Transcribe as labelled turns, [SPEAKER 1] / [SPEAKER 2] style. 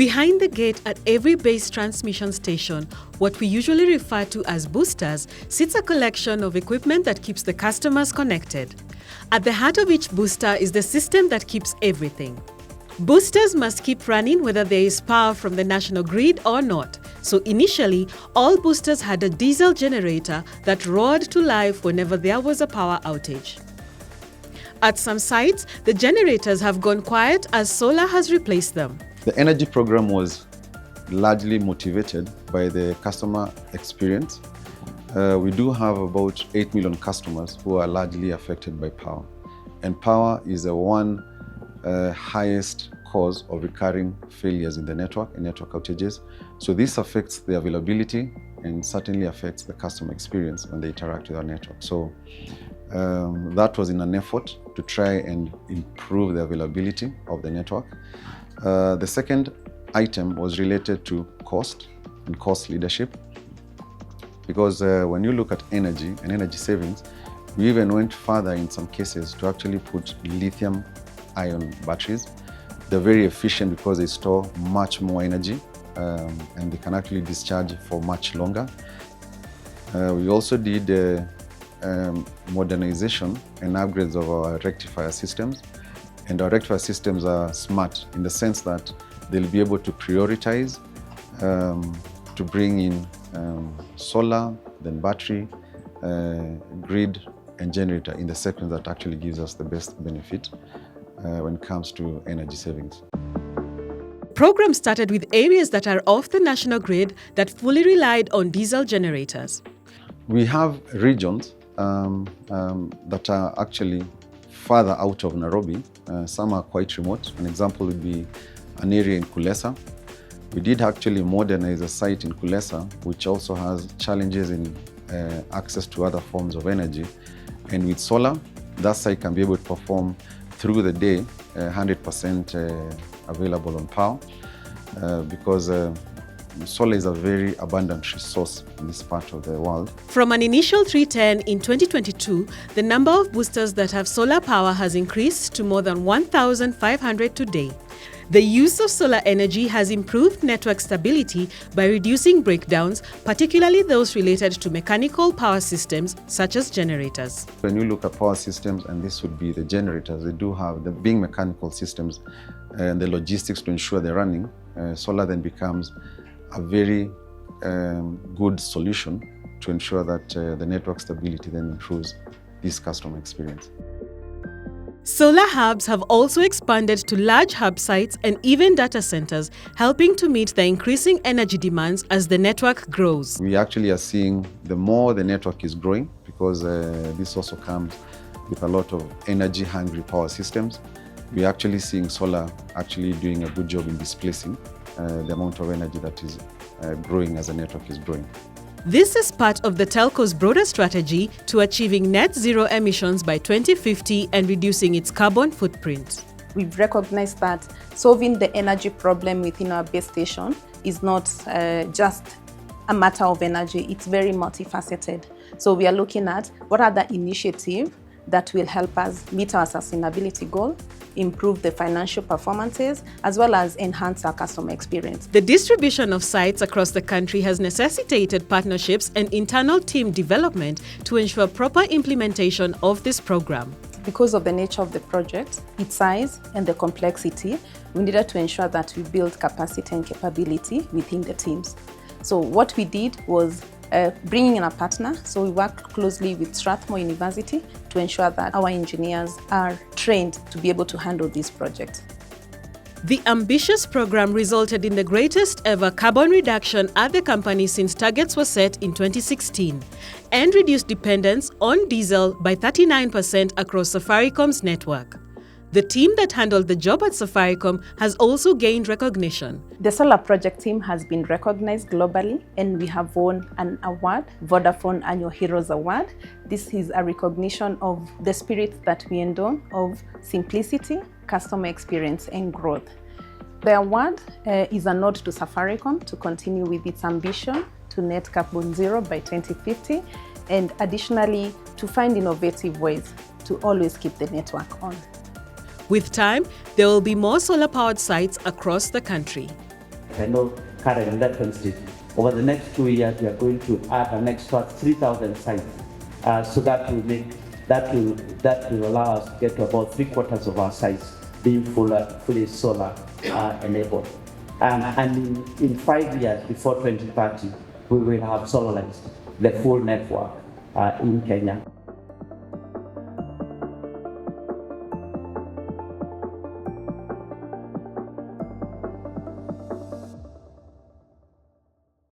[SPEAKER 1] Behind the gate at every base transmission station, what we usually refer to as boosters, sits a collection of equipment that keeps the customers connected. At the heart of each booster is the system that keeps everything. Boosters must keep running whether there is power from the national grid or not. So initially, all boosters had a diesel generator that roared to life whenever there was a power outage. At some sites, the generators have gone quiet as solar has replaced them.
[SPEAKER 2] The energy program was largely motivated by the customer experience. We do have about 8 million customers who are largely affected by power. And power is the one highest cause of recurring failures in the network and network outages. So this affects the availability and certainly affects the customer experience when they interact with our network. So that was in an effort to try and improve the availability of the network. The second item was related to cost and cost leadership, because when you look at energy and energy savings, we even went further in some cases to actually put lithium-ion batteries. They're very efficient because they store much more energy and they can actually discharge for much longer. We also did modernization and upgrades of our rectifier systems. And our rectifier systems are smart in the sense that they'll be able to prioritize to bring in solar, then battery, grid, and generator in the sequence that actually gives us the best benefit when it comes to energy savings.
[SPEAKER 1] Program started with areas that are off the national grid that fully relied on diesel generators.
[SPEAKER 2] We have regions that are actually further out of Nairobi. Some are quite remote. An example would be an area in Kulesa. We did actually modernize a site in Kulesa, which also has challenges in access to other forms of energy. And with solar, that site can be able to perform through the day 100% available on power because solar is a very abundant resource in this part of the world.
[SPEAKER 1] From an initial 310 in 2022, the number of boosters that have solar power has increased to more than 1,500 today. The use of solar energy has improved network stability by reducing breakdowns, particularly those related to mechanical power systems such as generators.
[SPEAKER 2] When you look at power systems, and this would be the generators, they do have the being mechanical systems and the logistics to ensure they're running. Solar then becomes a very good solution to ensure that the network stability then improves this customer experience.
[SPEAKER 1] Solar hubs have also expanded to large hub sites and even data centers, helping to meet the increasing energy demands as the network grows.
[SPEAKER 2] We actually are seeing the more the network is growing, because this also comes with a lot of energy-hungry power systems. We're actually seeing solar actually doing a good job in displacing the amount of energy that is growing as the network is growing.
[SPEAKER 1] This is part of the telco's broader strategy to achieving net zero emissions by 2050 and reducing its carbon footprint.
[SPEAKER 3] We've recognized that solving the energy problem within our base station is not just a matter of energy, it's very multifaceted. So we are looking at what are the initiatives that will help us meet our sustainability goal, improve the financial performances, as well as enhance our customer experience.
[SPEAKER 1] The distribution of sites across the country has necessitated partnerships and internal team development to ensure proper implementation of this program.
[SPEAKER 3] Because of the nature of the project, its size and the complexity, we needed to ensure that we build capacity and capability within the teams. So what we did was bringing in a partner. So we worked closely with Strathmore University to ensure that our engineers are trained to be able to handle this project.
[SPEAKER 1] The ambitious program resulted in the greatest ever carbon reduction at the company since targets were set in 2016 and reduced dependence on diesel by 39% across Safaricom's network. The team that handled the job at Safaricom has also gained recognition.
[SPEAKER 3] The solar project team has been recognized globally, and we have won an award, Vodafone Annual Heroes Award. This is a recognition of the spirit that we endure of simplicity, customer experience, and growth. The award is a nod to Safaricom to continue with its ambition to net carbon zero by 2050, and additionally to find innovative ways to always keep the network on.
[SPEAKER 1] With time, there will be more solar-powered sites across the country.
[SPEAKER 4] I know Karen referenced it. Over the next 2 years, we are going to add an extra 3,000 sites. So that will allow us to get to about 3/4 of our sites being fully solar enabled. And in 5 years, before 2030, we will have solarized the full network in Kenya.